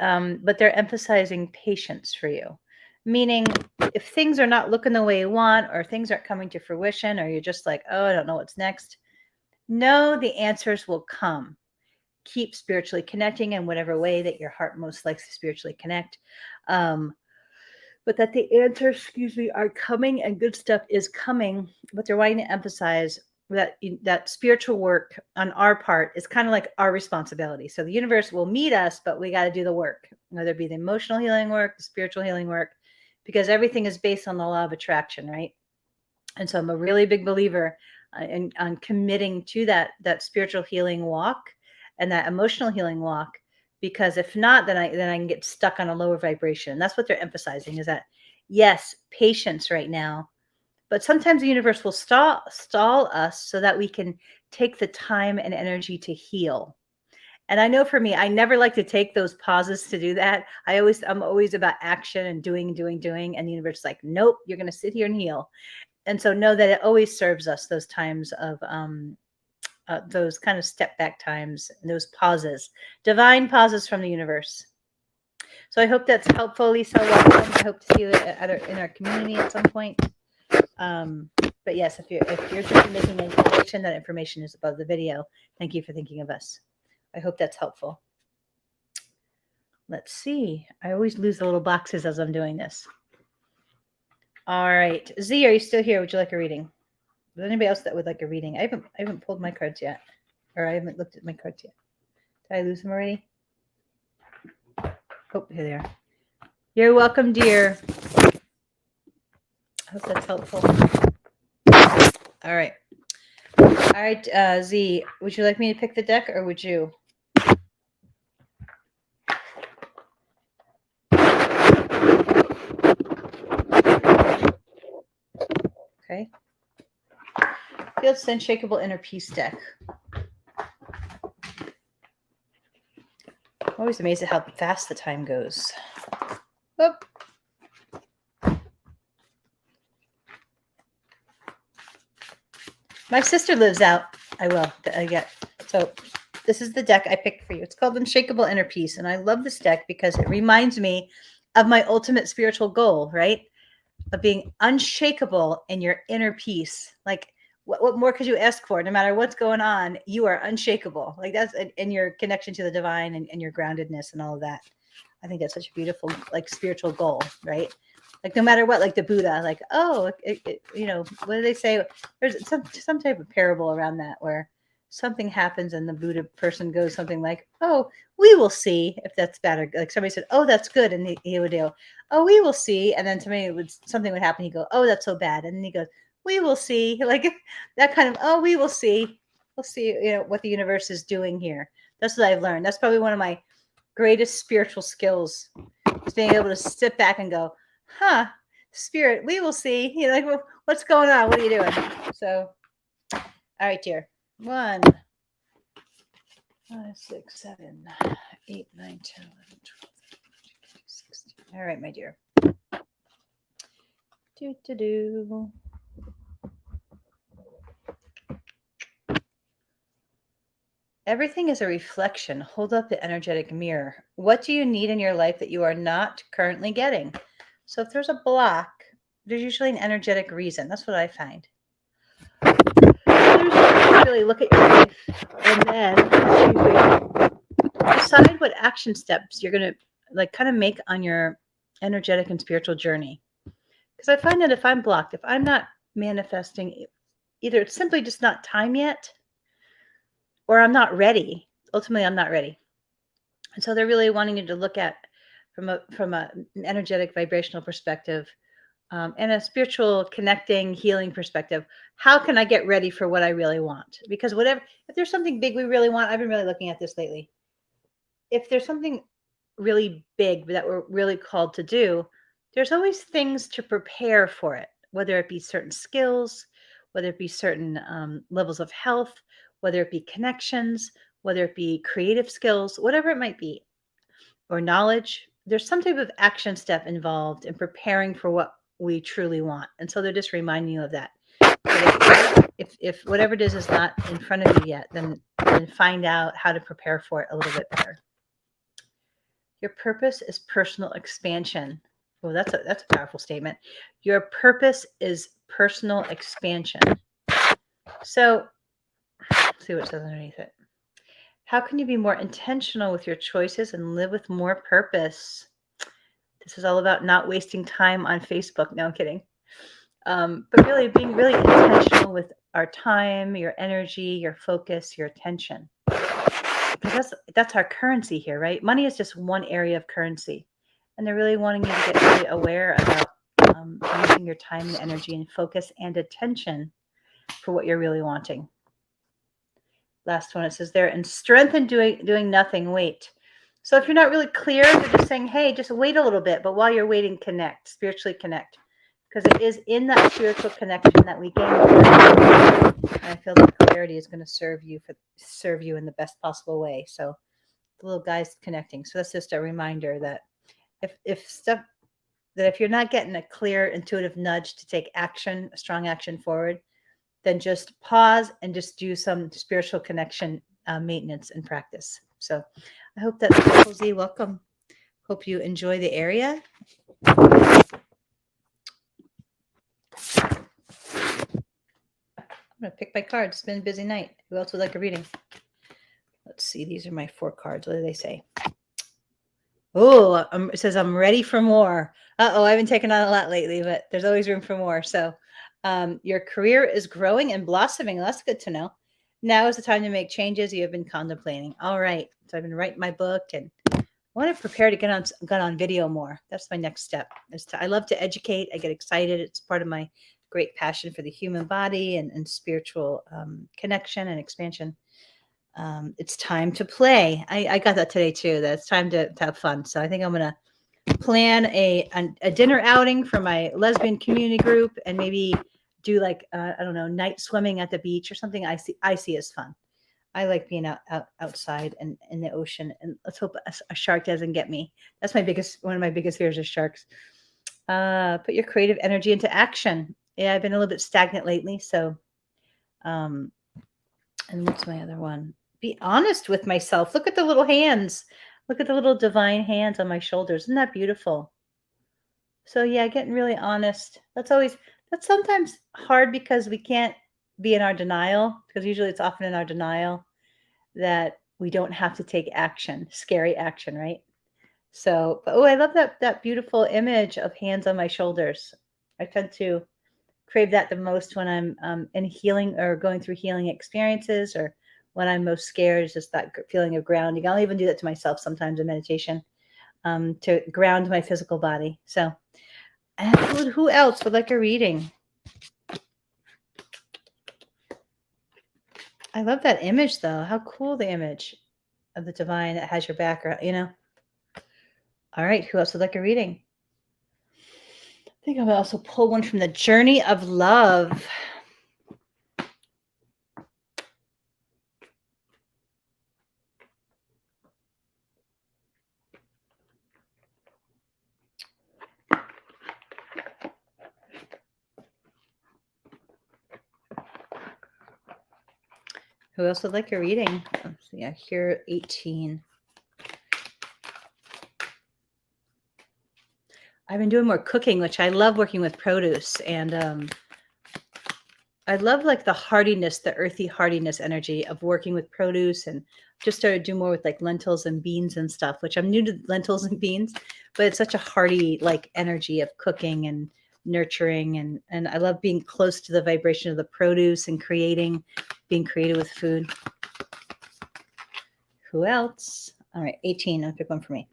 they're emphasizing patience for you. Meaning, if things are not looking the way you want, or things aren't coming to fruition, or you're just like, oh, I don't know what's next, know the answers will come. Keep spiritually connecting in whatever way that your heart most likes to spiritually connect. But that the answers, are coming, and good stuff is coming. But they're wanting to emphasize that spiritual work on our part is kind of like our responsibility. So the universe will meet us, but we got to do the work, whether it be the emotional healing work, the spiritual healing work, because everything is based on the law of attraction, right? And so I'm a really big believer on committing to that spiritual healing walk and that emotional healing walk, because if not, then I can get stuck on a lower vibration. And that's what they're emphasizing, is that, yes, patience right now, but sometimes the universe will stall us so that we can take the time and energy to heal. And I know for me, I never like to take those pauses to do that. I'm always about action and doing. And the universe is like, nope, you're going to sit here and heal. And so know that it always serves us, those times of those kind of step back times, those pauses, divine pauses from the universe. So I hope that's helpful, Lisa. Welcome. I hope to see you in our community at some point. But yes, if you're just making any connection, that information is above the video. Thank you for thinking of us. I hope that's helpful. Let's see. I always lose the little boxes as I'm doing this. All right. Z, are you still here? Would you like a reading? Is anybody else that would like a reading? I haven't pulled my cards yet, or I haven't looked at my cards yet. Did I lose them already? Oh, here they are. You're welcome, dear. I hope that's helpful. All right. All right, Z, would you like me to pick the deck, or would you? Okay. Field's Unshakable Inner Peace deck. I'm always amazed at how fast the time goes. Oop. My sister lives out. I will. So this is the deck I picked for you. It's called Unshakable Inner Peace. And I love this deck because it reminds me of my ultimate spiritual goal, right? Of being unshakable in your inner peace. Like, what more could you ask for? No matter what's going on, you are unshakable. Like, that's in your connection to the divine, and your groundedness and all of that. I think that's such a beautiful, like, spiritual goal, right? Like, no matter what, like the Buddha, like, oh, what do they say? There's some type of parable around that where something happens and the Buddha person goes something like, oh, we will see if that's bad, or like somebody said, oh, that's good, and he would go, oh, we will see, and then something would happen, he'd go, oh, that's so bad, and then he goes, we will see, like that kind of, oh, we will see, we'll see, what the universe is doing here. That's what I've learned. That's probably one of my greatest spiritual skills, is being able to sit back and go, huh, spirit, we will see. Like, well, what's going on? What are you doing? So, all right, dear. 1, 5, 6, 7, 8, 9, 10, 11, 12, 13, 16. All right, my dear. Do. Everything is a reflection. Hold up the energetic mirror. What do you need in your life that you are not currently getting? So if there's a block, there's usually an energetic reason. That's what I find. You really look at your life and then decide what action steps you're going to kind of make on your energetic and spiritual journey. Because I find that if I'm blocked, if I'm not manifesting, either it's simply just not time yet, or I'm not ready. Ultimately, I'm not ready. And so they're really wanting you to look at from an energetic vibrational perspective, and a spiritual connecting healing perspective. How can I get ready for what I really want? Because if there's something big we really want, I've been really looking at this lately. If there's something really big that we're really called to do, there's always things to prepare for it, whether it be certain skills, whether it be certain levels of health, whether it be connections, whether it be creative skills, whatever it might be, or knowledge. There's some type of action step involved in preparing for what we truly want. And so they're just reminding you of that. If whatever it is not in front of you yet, then find out how to prepare for it a little bit better. Your purpose is personal expansion. Oh, that's a powerful statement. Your purpose is personal expansion. So, let's see what it says underneath it. How can you be more intentional with your choices and live with more purpose? This is all about not wasting time on Facebook. No, I'm kidding. But really being really intentional with our time, your energy, your focus, your attention. Because that's our currency here, right? Money is just one area of currency. And they're really wanting you to get really aware about using your time and energy and focus and attention for what you're really wanting. Last one, it says there, and strength in doing nothing, wait. So if you're not really clear, they're just saying, hey, just wait a little bit. But while you're waiting, connect, spiritually connect. Because it is in that spiritual connection that we gain clarity. And I feel that clarity is going to serve you in the best possible way. So the little guy's connecting. So that's just a reminder that if you're not getting a clear intuitive nudge to take action, a strong action forward, then just pause and just do some spiritual connection maintenance and practice. So I hope that's helpful, Z. Welcome. Hope you enjoy the area. I'm going to pick my cards. It's been a busy night. Who else would like a reading? Let's see. These are my 4 cards. What do they say? Oh, it says I'm ready for more. Uh-oh, I haven't taken on a lot lately, but there's always room for more. So your career is growing and blossoming. Well, that's good to know. Now is the time to make changes you have been contemplating. All right. So I've been writing my book, and I want to prepare to get on video more. That's my next step. I love to educate. I get excited. It's part of my great passion for the human body and spiritual connection and expansion. It's time to play. I got that today too, that it's time to have fun. So I think I'm going to plan a dinner outing for my lesbian community group, and maybe do I don't know, night swimming at the beach or something. I see as fun. I like being outside and in the ocean, and let's hope a shark doesn't get me. That's one of my biggest fears is sharks. Put your creative energy into action. Yeah, I've been a little bit stagnant lately. So, and what's my other one? Be honest with myself. Look at the little hands. Look at the little divine hands on my shoulders. Isn't that beautiful? So yeah, getting really honest. That's sometimes hard because we can't be in our denial, because usually it's often in our denial that we don't have to take action, scary action, right? So, but, oh, I love that beautiful image of hands on my shoulders. I tend to crave that the most when I'm in healing or going through healing experiences, or when I'm most scared. Is just that feeling of grounding. I'll even do that to myself sometimes in meditation, to ground my physical body. So, and who else would like a reading? I love that image, though. How cool the image of the divine that has your background, you know? All right, who else would like a reading? I think I'm gonna also pull one from the Journey of Love. Who else would like a reading? Let's see, here 18. I've been doing more cooking, which I love working with produce, and I love like the hardiness, the earthy hardiness energy of working with produce, and just started to do more with like lentils and beans and stuff, which I'm new to lentils and beans, but it's such a hearty like energy of cooking and nurturing, and I love being close to the vibration of the produce and being creative with food. Who else? All right, 18. I'll pick one for me.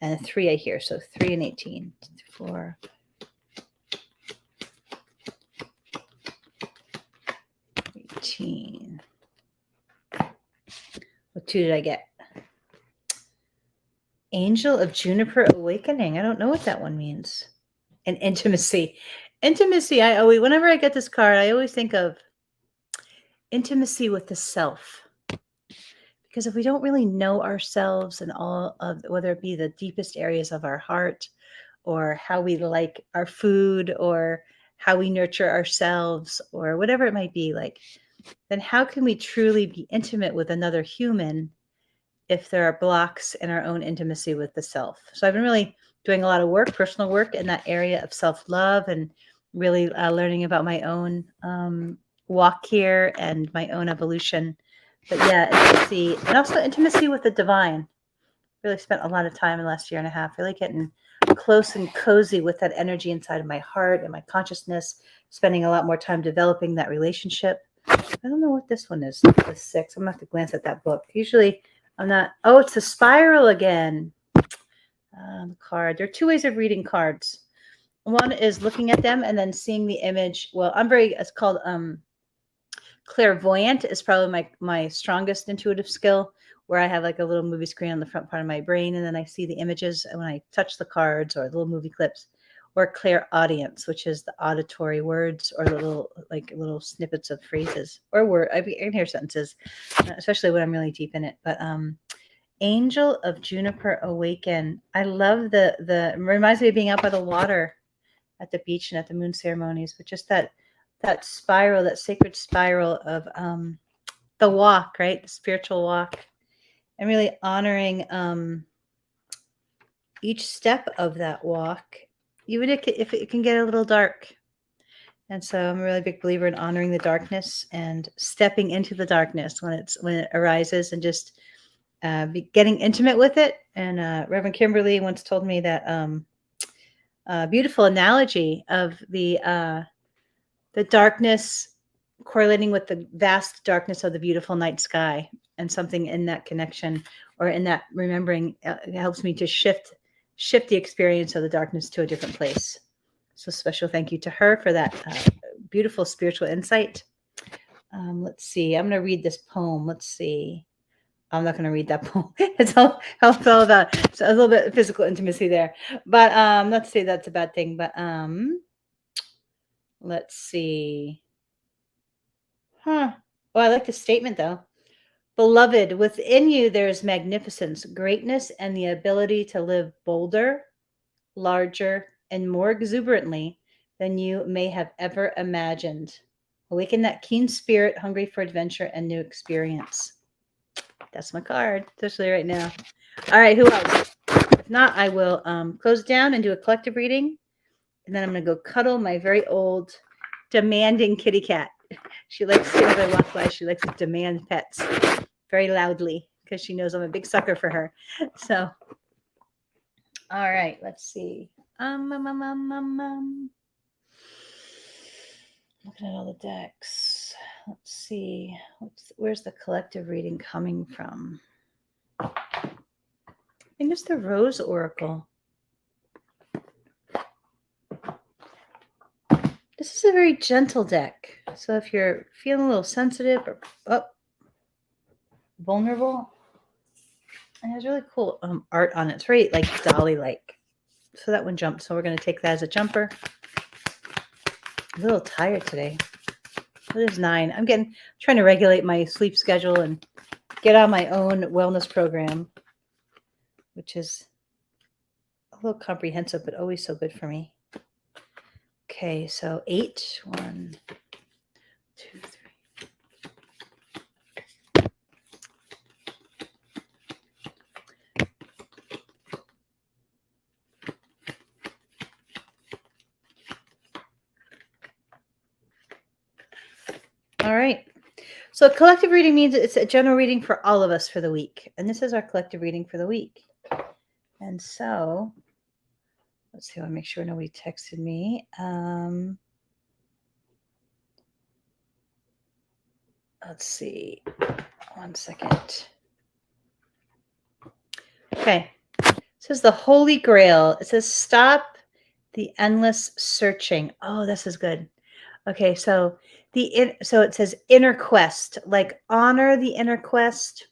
And a 3 I hear. So 3 and 18. 4. 18. What 2 did I get? Angel of Juniper Awakening. I don't know what that one means. And intimacy. Intimacy. Whenever I get this card, I always think of intimacy with the self. Because if we don't really know ourselves and all of, whether it be the deepest areas of our heart, or how we like our food, or how we nurture ourselves, or whatever it might be, like, then how can we truly be intimate with another human if there are blocks in our own intimacy with the self? So I've been really doing a lot of work, personal work in that area of self-love, and really learning about my own walk here and my own evolution. But yeah, intimacy, and also intimacy with the divine. Really spent a lot of time in the last year and a half, really getting close and cozy with that energy inside of my heart and my consciousness, spending a lot more time developing that relationship. I don't know what this one is, the 6. I'm going to have to glance at that book. Usually I'm not. Oh, it's a spiral again. Card. There are 2 ways of reading cards. One is looking at them and then seeing the image. Well, it's called clairvoyant is probably my strongest intuitive skill, where I have like a little movie screen on the front part of my brain, and then I see the images when I touch the cards or the little movie clips. Or clairaudience, which is the auditory words or little snippets of phrases or word. I can hear sentences, especially when I'm really deep in it. But Angel of Juniper Awaken. I love it reminds me of being out by the water at the beach and at the moon ceremonies, but just that spiral, that sacred spiral of the walk, right? The spiritual walk, and really honoring each step of that walk, even if it can get a little dark. And so I'm a really big believer in honoring the darkness and stepping into the darkness when it arises, and just getting intimate with it. And Reverend Kimberly once told me that beautiful analogy of the darkness correlating with the vast darkness of the beautiful night sky, and something in that connection or in that remembering helps me to shift the experience of the darkness to a different place. So special thank you to her for that beautiful spiritual insight. Let's see. I'm going to read this poem. Let's see. I'm not going to read that poem. It's all about a little bit of physical intimacy there. But let's say that's a bad thing. But let's see. Well, I like the statement, though. Beloved, within you there is magnificence, greatness, and the ability to live bolder, larger, and more exuberantly than you may have ever imagined. Awaken that keen spirit, hungry for adventure and new experience. That's my card, especially right now. All right, who else? If not, I will close down and do a collective reading. And then I'm going to go cuddle my very old, demanding kitty cat. She likes to, as I walk by, she likes to demand pets very loudly because she knows I'm a big sucker for her. So All right, let's see. Looking at all the decks. Let's see. Where's the collective reading coming from? I think it's the Rose Oracle. This is a very gentle deck. So if you're feeling a little sensitive or vulnerable, it has really cool art on it. It's very like dolly-like. So that one jumped. So we're going to take that as a jumper. I'm a little tired today. It is 9. I'm trying to regulate my sleep schedule and get on my own wellness program, which is a little comprehensive, but always so good for me. Okay, so 8. 1, 2, 3. All right. So collective reading means it's a general reading for all of us for the week. And this is our collective reading for the week. And so let's see, I want to make sure nobody texted me. Let's see. 1 second. Okay. It says the Holy Grail. It says stop the endless searching. Oh, this is good. Okay, so so it says inner quest, like honor the inner quest.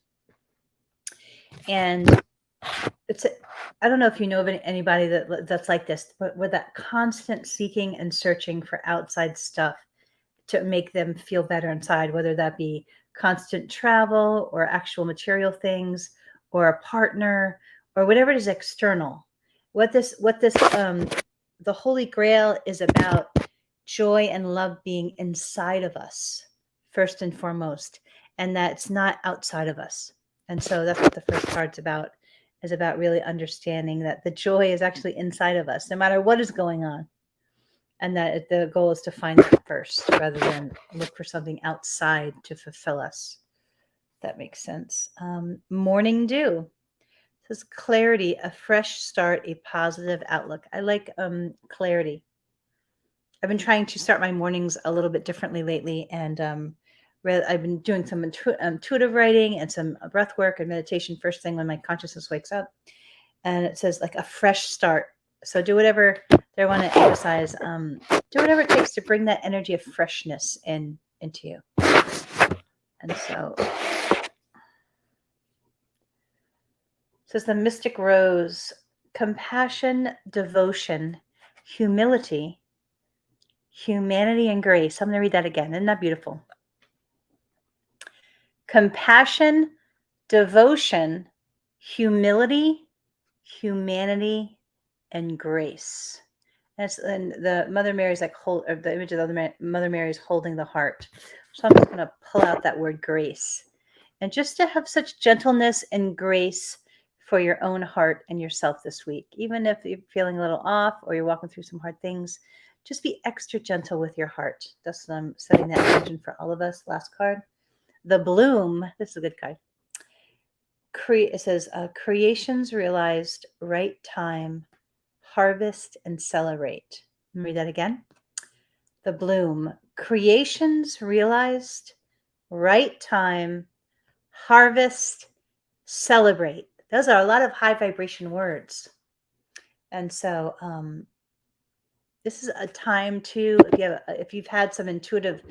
And I don't know if you know of anybody that's like this, but with that constant seeking and searching for outside stuff to make them feel better inside, whether that be constant travel or actual material things or a partner or whatever it is external. What the Holy Grail is about joy and love being inside of us first and foremost, and that's not outside of us. And so that's what the first card's about, is about really understanding that the joy is actually inside of us, no matter what is going on. And that the goal is to find that first rather than look for something outside to fulfill us. That makes sense. Morning dew. It says clarity, a fresh start, a positive outlook. I like clarity. I've been trying to start my mornings a little bit differently lately, and I've been doing some intuitive writing and some breath work and meditation first thing when my consciousness wakes up. And it says like a fresh start. So do whatever they want to emphasize. Do whatever it takes to bring that energy of freshness into you. And so it says the Mystic Rose, compassion, devotion, humility, humanity, and grace. I'm going to read that again. Isn't that beautiful? Compassion, devotion, humility, humanity, and grace. And the Mother Mary's like the image of the Mother Mary is holding the heart. So I'm just going to pull out that word grace, and just to have such gentleness and grace for your own heart and yourself this week, even if you're feeling a little off or you're walking through some hard things. Just be extra gentle with your heart. That's what I'm setting that intention for all of us. Last card, the Bloom. This is a good card. It says creations realized, right time, harvest and celebrate. Read that again. The Bloom. Creations realized, right time, harvest, celebrate. Those are a lot of high vibration words. And so this is a time to, if you've had some intuitive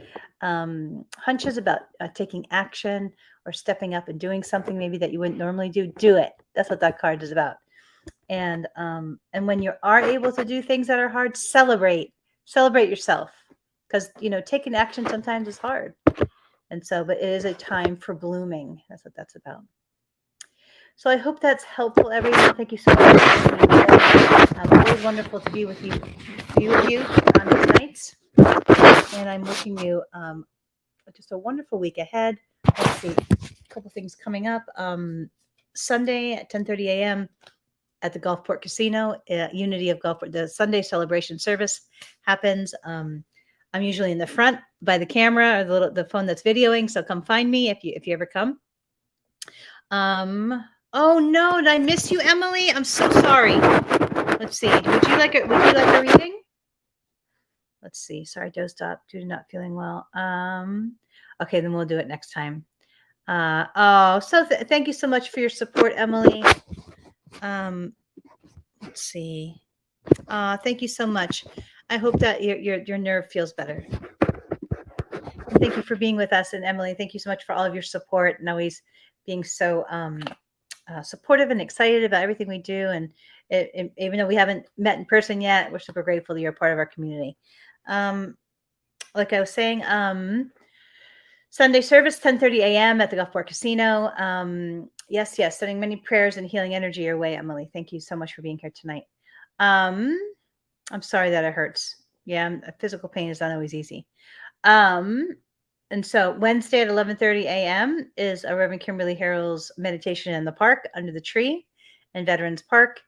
hunches about taking action or stepping up and doing something maybe that you wouldn't normally do it. That's what that card is about. And when you are able to do things that are hard, celebrate yourself, because taking action sometimes is hard. And so, but it is a time for blooming. That's what that's about. So I hope that's helpful, everyone. Thank you so much for being here. Always wonderful to be with you on these nights. And I'm wishing you just a wonderful week ahead. Let's see, a couple things coming up. Sunday at 10:30 a.m. at the Gulfport Casino, Unity of Gulfport. The Sunday celebration service happens. I'm usually in the front by the camera or the phone that's videoing. So come find me if you ever come. Oh no, did I miss you, Emily? I'm so sorry. Let's see. Would you like a reading? Let's see. Sorry, dozed up due to not feeling well. Okay, then we'll do it next time. Thank you so much for your support, Emily. Let's see. Thank you so much. I hope that your nerve feels better. Thank you for being with us, and Emily, thank you so much for all of your support and always being so supportive and excited about everything we do. And even though we haven't met in person yet, we're super grateful that you're a part of our community. Like I was saying, Sunday service, 10:30 a.m. at the Gulfport Casino. Yes, sending many prayers and healing energy your way, Emily. Thank you so much for being here tonight. I'm sorry that it hurts. Yeah, physical pain is not always easy. And so Wednesday at 11:30 a.m. is a Reverend Kimberly Harrell's meditation in the park under the tree in Veterans Park.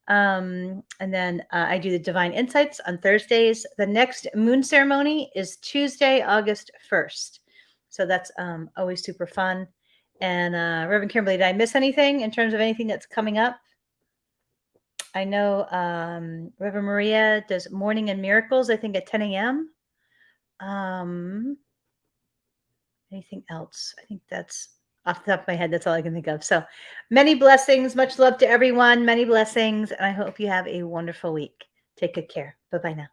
And then I do the Divine Insights on Thursdays. The next moon ceremony is Tuesday, August 1st. So that's always super fun. And Reverend Kimberly, did I miss anything in terms of anything that's coming up? I know Reverend Maria does Morning and Miracles, I think at 10 a.m. Anything else? I think that's off the top of my head. That's all I can think of. So many blessings. Much love to everyone. Many blessings. And I hope you have a wonderful week. Take good care. Bye-bye now.